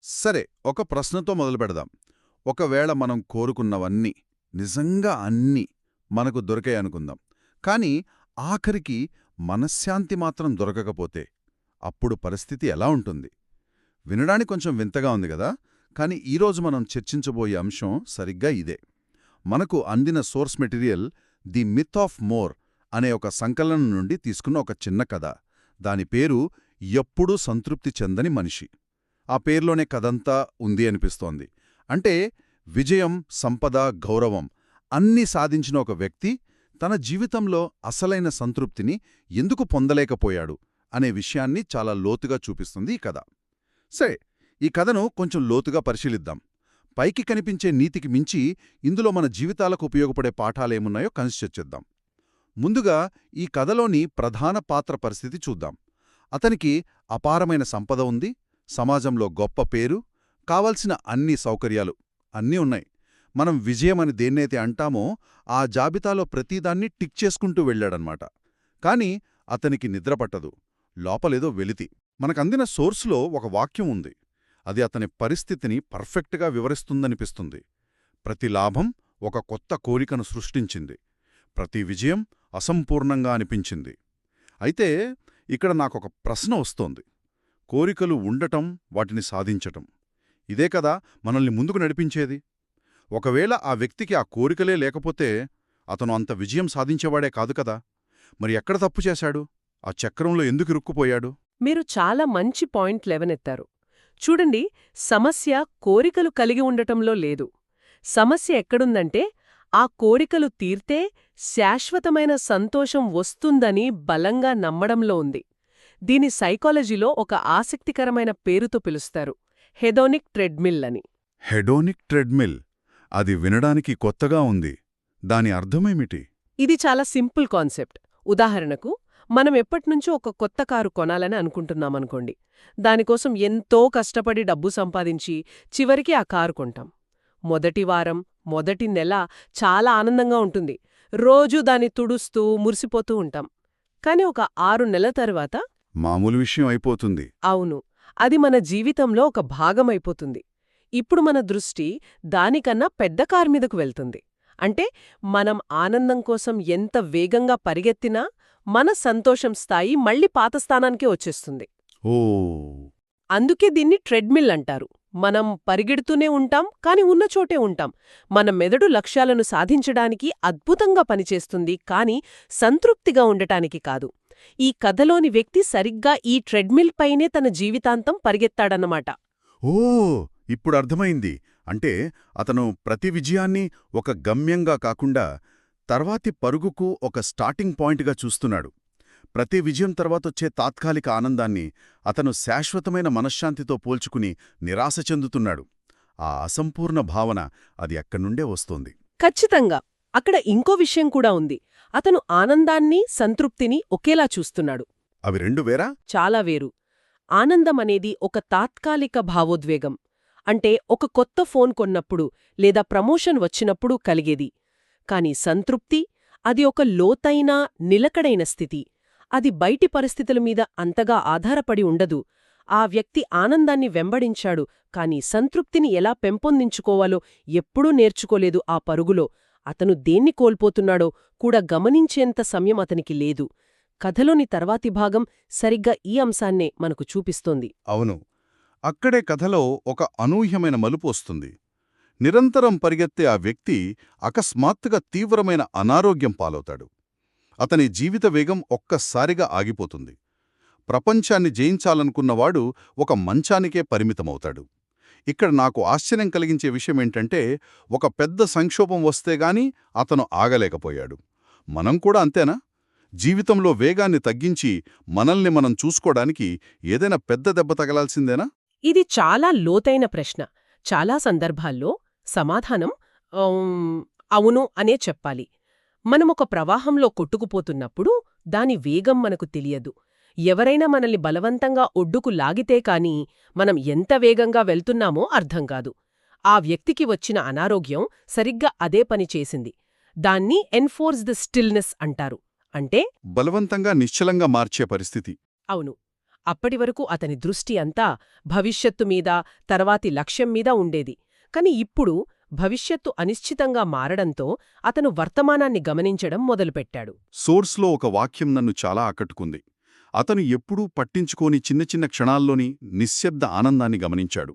సరే, ఒక ప్రశ్నతో మొదలుపెడదాం. ఒకవేళ మనం కోరుకున్నవన్నీ, నిజంగా అన్నీ మనకు దొరికాయనుకుందాం. కాని ఆఖరికి మనశ్శాంతి మాత్రం దొరకకపోతే అప్పుడు పరిస్థితి ఎలా ఉంటుంది? వినడానికి కొంచెం వింతగా ఉంది గదా, కాని ఈరోజు మనం చర్చించబోయే అంశం సరిగ్గా ఇదే. మనకు అందిన source material the myth of more అనే ఒక సంకలనం నుండి తీసుకున్న ఒక చిన్న కథ. దాని పేరు ఎప్పుడూ సంతృప్తి చెందని మనిషి. ఆ పేర్లోనే కథంతా ఉంది అనిపిస్తోంది. అంటే విజయం, సంపద, గౌరవం అన్నీ సాధించిన ఒక వ్యక్తి తన జీవితంలో అసలైన సంతృప్తిని ఎందుకు పొందలేకపోయాడు అనే విషయాన్ని చాలా లోతుగా చూపిస్తుంది ఈ కథ. సరే, ఈ కథను కొంచెం లోతుగా పరిశీలిద్దాం. పైకి కనిపించే నీతికి మించి ఇందులో మన జీవితాలకు ఉపయోగపడే పాఠాలేమున్నాయో కలిసి చర్చిద్దాం. ముందుగా ఈ కథలోని ప్రధాన పాత్ర పరిస్థితి చూద్దాం. అతనికి అపారమైన సంపద ఉంది, సమాజంలో గొప్ప పేరు, కావలసిన అన్ని సౌకర్యాలు అన్నీ ఉన్నాయి. మనం విజయమని దేన్నైతే అంటామో ఆ జాబితాలో ప్రతిదాన్ని టిక్ చేసుకుంటూ వెళ్ళాడనమాట. కాని అతనికి నిద్రపట్టదు. లోపలేదో వెలితి. మనకందిన సోర్సులో ఒక వాక్యం ఉంది. అది అతని పరిస్థితిని పర్ఫెక్ట్గా వివరిస్తుందనిపిస్తుంది. ప్రతి లాభం ఒక కొత్త కోరికను సృష్టించింది. ప్రతి విజయం అసంపూర్ణంగా అనిపించింది. అయితే ఇక్కడ నాకొక ప్రశ్న వస్తోంది. కోరికలు ఉండటం, వాటిని సాధించటం, ఇదే కదా మనల్ని ముందుకు నడిపించేది. ఒకవేళ ఆ వ్యక్తికి ఆ కోరికలే లేకపోతే అతను అంత విజయం సాధించేవాడే కాదు కదా. మరి ఎక్కడ తప్పు చేశాడు? ఆ చక్రంలో ఎందుకు ఇరుక్కుపోయాడు? మీరు చాలా మంచి పాయింట్ లేవనెత్తారు. చూడండి, సమస్య కోరికలు కలిగి ఉండటంలో లేదు. సమస్య ఎక్కడుందంటే ఆ కోరికలు తీర్తే శాశ్వతమైన సంతోషం వస్తుందని బలంగా నమ్మడంలో ఉంది. దీని సైకాలజీలో ఒక ఆసక్తికరమైన పేరుతో పిలుస్తారు, హెడోనిక్ ట్రెడ్మిల్ అని. హెడోనిక్ ట్రెడ్మిల్, అది వినడానికి కొత్తగా ఉంది. దాని అర్థమేమిటి? ఇది చాలా సింపుల్ కాన్సెప్ట్. ఉదాహరణకు, మనం ఎప్పటినుంచో ఒక కొత్త కారు కొనాలని అనుకుంటున్నామనుకోండి. దానికోసం ఎంతో కష్టపడి డబ్బు సంపాదించి చివరికి ఆ కారు కొంటాం. మొదటి వారం, మొదటి నెల చాలా ఆనందంగా ఉంటుంది. రోజూ దాన్ని తుడుస్తూ మురిసిపోతూ ఉంటాం. కాని ఒక 6 నెలల తర్వాత మామూలు విషయం అయిపోతుంది. అవును, అది మన జీవితంలో ఒక భాగమైపోతుంది. ఇప్పుడు మన దృష్టి దానికన్నా పెద్ద కారు మీదకు వెళ్తుంది. అంటే మనం ఆనందం కోసం ఎంత వేగంగా పరిగెత్తినా మన సంతోషం స్థాయి మళ్లీ పాత స్థానానికే వచ్చేస్తుంది. ఓ, అందుకే దీన్ని ట్రెడ్మిల్ అంటారు. మనం పరిగెడుతూనే ఉంటాం, కాని ఉన్న చోటే ఉంటాం. మన మెదడు లక్ష్యాలను సాధించడానికి అద్భుతంగా పనిచేస్తుంది, కాని సంతృప్తిగా ఉండటానికి కాదు. ఈ కథలోని వ్యక్తి సరిగ్గా ఈ ట్రెడ్మిల్ పైనే తన జీవితాంతం పరిగెత్తాడన్నమాట. ఓ, ఇప్పుడు అర్థమైంది. అంటే అతను ప్రతి విజయాన్ని ఒక గమ్యంగా కాకుండా తర్వాతి పరుగుకు ఒక స్టార్టింగ్ పాయింట్గా చూస్తున్నాడు. ప్రతి విజయం తర్వాతొచ్చే తాత్కాలిక ఆనందాన్ని అతను శాశ్వతమైన మనశ్శాంతితో పోల్చుకుని నిరాశ చెందుతున్నాడు. ఆ అసంపూర్ణ భావన అది అక్కడ్నుండే వస్తోంది. ఖచ్చితంగా. అక్కడ ఇంకో విషయం కూడా ఉంది. అతను ఆనందాన్ని, సంతృప్తిని ఒకేలా చూస్తున్నాడు. అవి రెండు వేరా? చాలా వేరు. ఆనందం అనేది ఒక తాత్కాలిక భావోద్వేగం. అంటే ఒక కొత్త ఫోన్ కొన్నప్పుడు లేదా ప్రమోషన్ వచ్చినప్పుడు కలిగేది. కాని సంతృప్తి, అది ఒక లోతైన, నిలకడైన స్థితి. అది బయటి పరిస్థితుల మీద అంతగా ఆధారపడి ఉండదు. ఆ వ్యక్తి ఆనందాన్ని వెంబడించాడు, కాని సంతృప్తిని ఎలా పెంపొందించుకోవాలో ఎప్పుడూ నేర్చుకోలేదు. ఆ పరుగులో అతను దేన్ని కోల్పోతున్నాడో కూడా గమనించేంత సమయం అతనికి లేదు. కథలోని తర్వాతి భాగం సరిగ్గా ఈ అంశాన్నే మనకు చూపిస్తోంది. అవును, అక్కడే కథలో ఒక అనూహ్యమైన మలుపు వస్తుంది. నిరంతరం పరిగెత్తే ఆ వ్యక్తి అకస్మాత్తుగా తీవ్రమైన అనారోగ్యం పాలవుతాడు. అతని జీవిత వేగం ఒక్కసారిగా ఆగిపోతుంది. ప్రపంచాన్ని జయించాలనుకున్నవాడు ఒక మంచానికే పరిమితమవుతాడు. ఇక్కడ నాకు ఆశ్చర్యం కలిగించే విషయమేంటంటే, ఒక పెద్ద సంక్షోభం వస్తేగాని అతను ఆగలేకపోయాడు. మనం కూడా అంతేనా? జీవితంలో వేగాన్ని తగ్గించి మనల్ని మనం చూసుకోవడానికి ఏదైనా పెద్ద దెబ్బ తగలాల్సిందేనా? ఇది చాలా లోతైన ప్రశ్న. చాలా సందర్భాల్లో సమాధానం అవును అనే చెప్పాలి. మనమొక ప్రవాహంలో కొట్టుకుపోతున్నప్పుడు దాని వేగం మనకు తెలియదు. ఎవరైనా మనల్ని బలవంతంగా ఒడ్డుకు లాగితే కాని మనం ఎంత వేగంగా వెళ్తున్నామో అర్థంకాదు. ఆ వ్యక్తికి వచ్చిన అనారోగ్యం సరిగ్గా అదే పని చేసింది. దాన్ని ఎన్ఫోర్స్ ద స్టిల్నెస్ అంటారు. అంటే బలవంతంగా నిశ్చలంగా మార్చే పరిస్థితి. అవును, అప్పటివరకు అతని దృష్టి అంతా భవిష్యత్తు మీద, తర్వాతి లక్ష్యం మీద ఉండేది. కాని ఇప్పుడు భవిష్యత్తు అనిశ్చితంగా మారడంతో అతను వర్తమానాన్ని గమనించడం మొదలుపెట్టాడు. సోర్స్లో ఒక వాక్యం నన్ను చాలా ఆకట్టుకుంది. అతను ఎప్పుడూ పట్టించుకోని చిన్న చిన్న క్షణాల్లోని నిశ్శబ్ద ఆనందాన్ని గమనించాడు.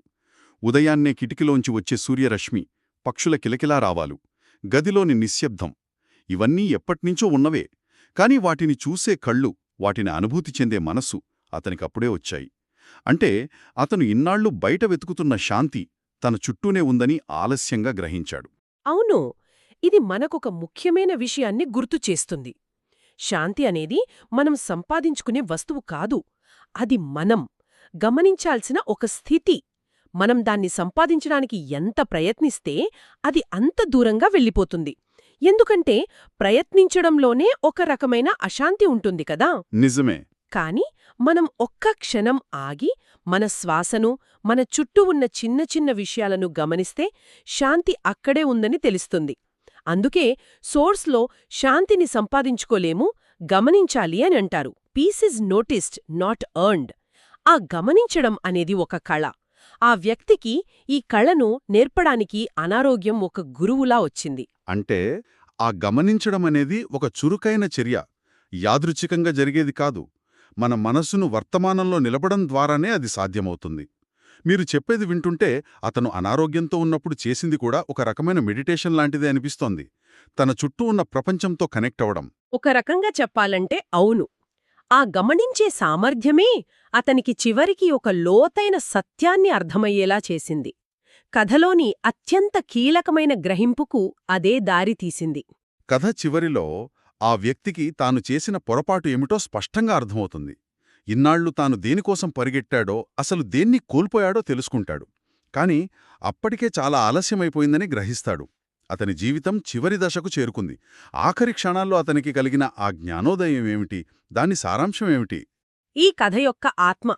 ఉదయాన్నే కిటికీలోంచి వచ్చే సూర్యరశ్మి, పక్షుల కిలకిలా రావాలు, గదిలోని నిశ్శబ్దం ఇవన్నీ ఎప్పట్నించో ఉన్నవే. కాని వాటిని చూసే కళ్ళు, వాటిని అనుభూతి చెందే మనస్సు అతనికప్పుడే వచ్చాయి. అంటే అతను ఇన్నాళ్లు బయట వెతుకుతున్న శాంతి తన చుట్టూనే ఉందని ఆలస్యంగా గ్రహించాడు. అవును, ఇది మనకొక ముఖ్యమైన విషయాన్ని గుర్తుచేస్తుంది. శాంతి అనేది మనం సంపాదించుకునే వస్తువు కాదు, అది మనం గమనించాల్సిన ఒక స్థితి. మనం దాన్ని సంపాదించడానికి ఎంత ప్రయత్నిస్తే అది అంత దూరంగా వెళ్ళిపోతుంది. ఎందుకంటే ప్రయత్నించడంలోనే ఒక రకమైన అశాంతి ఉంటుంది కదా. నిజమే. కాని మనం ఒక్క క్షణం ఆగి మన శ్వాసను, మన చుట్టూ ఉన్న చిన్న చిన్న విషయాలను గమనిస్తే శాంతి అక్కడే ఉందని తెలుస్తుంది. అందుకే సోర్స్లో శాంతిని సంపాదించుకోలేము, గమనించాలి అని అంటారు. Peace is noticed, not earned. ఆ గమనించడం అనేది ఒక కళ. ఆ వ్యక్తికి ఈ కళను నేర్పడానికి అనారోగ్యం ఒక గురువులా వచ్చింది. అంటే ఆ గమనించడమనేది ఒక చురుకైన చర్య, యాదృచ్ఛికంగా జరిగేది కాదు. మన మనస్సును వర్తమానంలో నిలపడం ద్వారానే అది సాధ్యమవుతుంది. మీరు చెప్పేది వింటుంటే అతను అనారోగ్యంతో ఉన్నప్పుడు చేసింది కూడా ఒక రకమైన మెడిటేషన్ లాంటిదే అనిపిస్తోంది. తన చుట్టూ ఉన్న ప్రపంచంతో కనెక్ట్ అవడం. ఒక రకంగా చెప్పాలంటే అవును. ఆ గమనించే సామర్థ్యమే అతనికి చివరికి ఒక లోతైన సత్యాన్ని అర్థమయ్యేలా చేసింది. కథలోని అత్యంత కీలకమైన గ్రహింపుకు అదే దారి తీసింది. కథ చివరిలో ఆ వ్యక్తికి తాను చేసిన పొరపాటు ఏమిటో స్పష్టంగా అర్థమవుతుంది. ఇన్నాళ్లు తాను దేనికోసం పరిగెట్టాడో, అసలు దేన్ని కోల్పోయాడో తెలుసుకుంటాడు. కాని అప్పటికే చాలా ఆలస్యమైపోయిందని గ్రహిస్తాడు. అతని జీవితం చివరి దశకు చేరుకుంది. ఆఖరి క్షణాల్లో అతనికి కలిగిన ఆ జ్ఞానోదయం ఏమిటి? దాని సారాంశం ఏమిటి? ఈ కథ యొక్క ఆత్మ,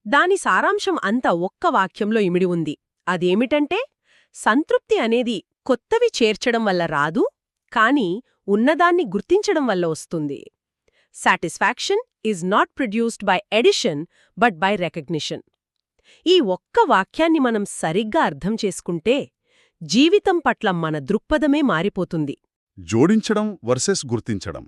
దాని సారాంశం అంతా ఒక్క వాక్యంలో ఇమిడి ఉంది. అదేమిటంటే, సంతృప్తి అనేది కొత్తవి చేర్చడం వల్ల రాదు, కాని ఉన్నదాన్ని గుర్తించడం వల్ల వస్తుంది. Satisfaction is not produced by addition but by recognition. ఈ ఒక్క వాక్యాన్ని మనం సరిగ్గా అర్థం చేసుకుంటే జీవితం పట్ల మన దృక్పథమే మారిపోతుంది. జోడించడం వర్సెస్ గుర్తించడం,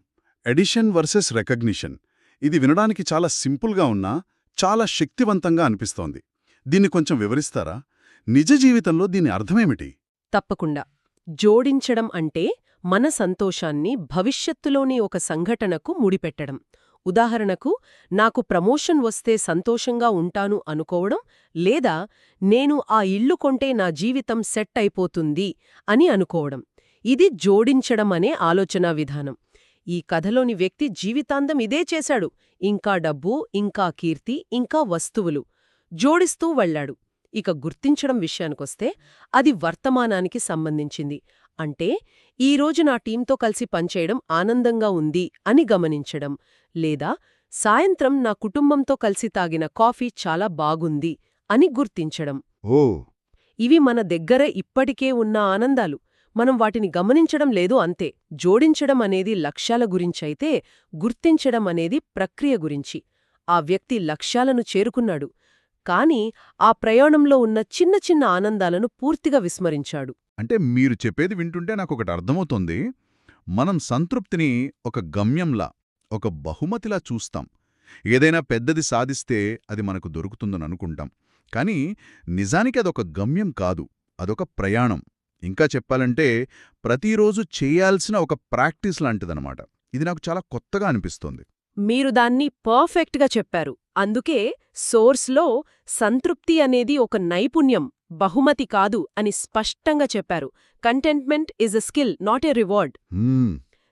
ఎడిషన్ వర్సెస్ రికగ్నిషన్. ఇది వినడానికి చాలా సింపుల్గా ఉన్నా చాలా శక్తివంతంగా అనిపిస్తోంది. దీన్ని కొంచెం వివరిస్తారా? నిజ జీవితంలో దీని అర్థమేమిటి? తప్పకుండా. జోడించడం అంటే మన సంతోషాన్ని భవిష్యత్తులోని ఒక సంఘటనకు ముడిపెట్టడం. ఉదాహరణకు, నాకు ప్రమోషన్ వస్తే సంతోషంగా ఉంటాను అనుకోవడం, లేదా నేను ఆ ఇల్లు కొంటే నా జీవితం సెట్ అయిపోతుంది అని అనుకోవడం. ఇది జోడించడం అనే ఆలోచనా విధానం. ఈ కథలోని వ్యక్తి జీవితాంతం ఇదే చేశాడు. ఇంకా డబ్బు, ఇంకా కీర్తి, ఇంకా వస్తువులు జోడిస్తూ వెళ్లాడు. ఇక గుర్తించడం విషయానికొస్తే అది వర్తమానానికి సంబంధించింది. అంటే ఈరోజు నా టీంతో కలిసి పనిచేయడం ఆనందంగా ఉంది అని గమనించడం, లేదా సాయంత్రం నా కుటుంబంతో కలిసి తాగిన కాఫీ చాలా బాగుంది అని గుర్తించడం. ఓ, ఇవి మన దగ్గర ఇప్పటికే ఉన్న ఆనందాలు, మనం వాటిని గమనించడం లేదు అంతే. జోడించడం అనేది లక్ష్యాల గురించైతే, గుర్తించడం అనేది ప్రక్రియ గురించి. ఆ వ్యక్తి లక్ష్యాలను చేరుకున్నాడు, కాని ఆ ప్రయాణంలో ఉన్న చిన్న చిన్న ఆనందాలను పూర్తిగా విస్మరించాడు. అంటే మీరు చెప్పేది వింటుంటే నాకొకటి అర్థమవుతోంది. మనం సంతృప్తిని ఒక గమ్యంలా, ఒక బహుమతిలా చూస్తాం. ఏదైనా పెద్దది సాధిస్తే అది మనకు దొరుకుతుందని అనుకుంటాం. కానీ నిజానికి అదొక గమ్యం కాదు, అదొక ప్రయాణం. ఇంకా చెప్పాలంటే ప్రతిరోజు చేయాల్సిన ఒక ప్రాక్టీస్ లాంటిదనమాట. ఇది నాకు చాలా కొత్తగా అనిపిస్తోంది. మీరు దాన్ని పర్ఫెక్ట్గా చెప్పారు. అందుకే సోర్స్లో సంతృప్తి అనేది ఒక నైపుణ్యం, బహుమతి కాదు అని స్పష్టంగా చెప్పారు. Contentment is a skill, not a reward.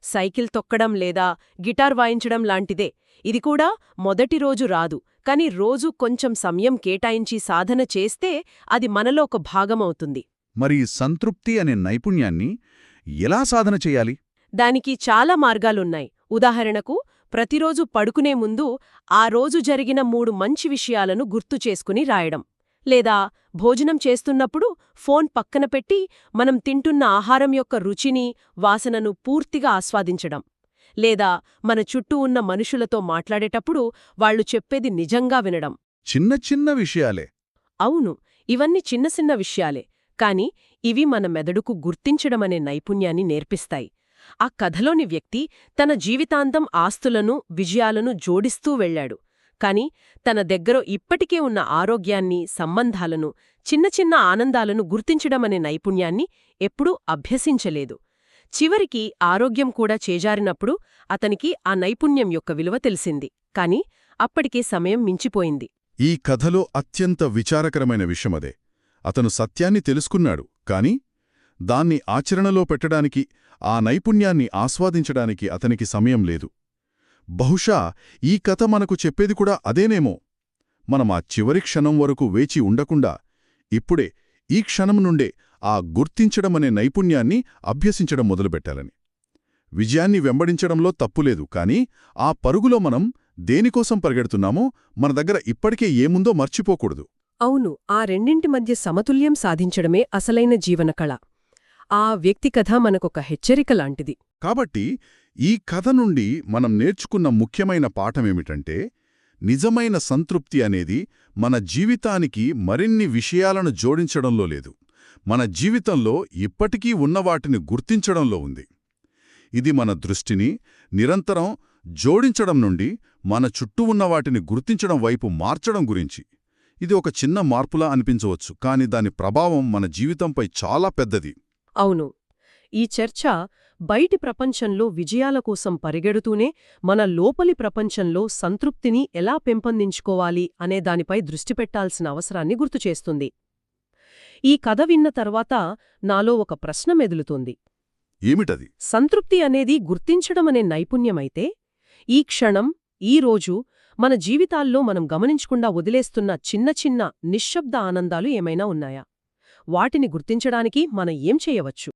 Cycle తొక్కడం లేదా గిటార్ వాయించడం లాంటిదే. ఇది కూడా మొదటి రోజు రాదు, కాని రోజు కొంచెం సమయం కేటాయించి సాధన చేస్తే అది మనలో ఒక భాగమవుతుంది. మరి సంతృప్తి అనే నైపుణ్యాన్ని ఎలా సాధన చేయాలి? దానికి చాలా మార్గాలున్నాయి. ఉదాహరణకు, ప్రతిరోజు పడుకునే ముందు ఆ రోజు జరిగిన 3 మంచి విషయాలను గుర్తు చేసుకుని రాయడం. లేదా భోజనం చేస్తున్నప్పుడు ఫోన్ పక్కన పెట్టి మనం తింటున్న ఆహారం యొక్క రుచిని, వాసనను పూర్తిగా ఆస్వాదించడం. లేదా మన చుట్టూ ఉన్న మనుషులతో మాట్లాడేటప్పుడు వాళ్ళు చెప్పేది నిజంగా వినడం. చిన్న చిన్న విషయాలే. అవును, ఇవన్నీ చిన్న చిన్న విషయాలే, కాని ఇవి మన మెదడుకు గుర్తించడమనే నైపుణ్యాన్ని నేర్పిస్తాయి. ఆ కథలోని వ్యక్తి తన జీవితాంతం ఆస్తులను, విజయాలను జోడిస్తూ వెళ్లాడు. కాని తన దగ్గర ఇప్పటికే ఉన్న ఆరోగ్యాన్ని, సంబంధాలను, చిన్న చిన్న ఆనందాలను గుర్తించడమనే నైపుణ్యాన్ని ఎప్పుడూ అభ్యసించలేదు. చివరికి ఆరోగ్యం కూడా చేజారినప్పుడు అతనికి ఆ నైపుణ్యం యొక్క విలువ తెలిసింది. కాని అప్పటికే సమయం మించిపోయింది. ఈ కథలో అత్యంత విచారకరమైన విషయమదే. అతను సత్యాన్ని తెలుసుకున్నాడు, కాని దాన్ని ఆచరణలో పెట్టడానికి, ఆ నైపుణ్యాన్ని ఆస్వాదించడానికి అతనికి సమయం లేదు. బహుశా ఈ కథ మనకు చెప్పేది కూడా అదేనేమో. మనం ఆ చివరి క్షణం వరకు వేచి ఉండకుండా ఇప్పుడే, ఈ క్షణం నుండే ఆ గుర్తించడమనే నైపుణ్యాన్ని అభ్యసించడం మొదలుపెట్టాలని. విజయాన్ని వెంబడించడంలో తప్పులేదు, కానీ ఆ పరుగులో మనం దేనికోసం పరిగెడుతున్నామో మన దగ్గర ఇప్పటికే ఏముందో మర్చిపోకూడదు. అవును, ఆ రెండింటి మధ్య సమతుల్యం సాధించడమే అసలైన జీవనకళ. ఆ వ్యక్తి కథ మనకొక హెచ్చరిక లాంటిది. కాబట్టి ఈ కథ నుండి మనం నేర్చుకున్న ముఖ్యమైన పాఠమేమిటంటే, నిజమైన సంతృప్తి అనేది మన జీవితానికి మరిన్ని విషయాలను జోడించడంలో లేదు, మన జీవితంలో ఇప్పటికీ ఉన్నవాటిని గుర్తించడంలో ఉంది. ఇది మన దృష్టిని నిరంతరం జోడించడం నుండి మన చుట్టూ ఉన్నవాటిని గుర్తించడం వైపు మార్చడం గురించి. ఇది ఒక చిన్న మార్పులా అనిపించవచ్చు, కాని దాని ప్రభావం మన జీవితంపై చాలా పెద్దది. అవును, ఈ చర్చ బయటి ప్రపంచంలో విజయాల కోసం పరిగెడుతూనే మన లోపలి ప్రపంచంలో సంతృప్తిని ఎలా పెంపొందించుకోవాలి అనే దానిపై దృష్టి పెట్టాల్సిన అవసరాన్ని గుర్తుచేస్తుంది. ఈ కథ విన్న తర్వాత నాలో ఒక ప్రశ్న మెదులుతోంది. ఏమిటది? సంతృప్తి అనేది గుర్తించడమనే నైపుణ్యమైతే, ఈ క్షణం, ఈ రోజు మన జీవితాల్లో మనం గమనించకుండా వదిలేస్తున్న చిన్న చిన్న నిశ్శబ్ద ఆనందాలు ఏమైనా ఉన్నాయా? వాటిని గుర్తించడానికి మనం ఏం చేయవచ్చు?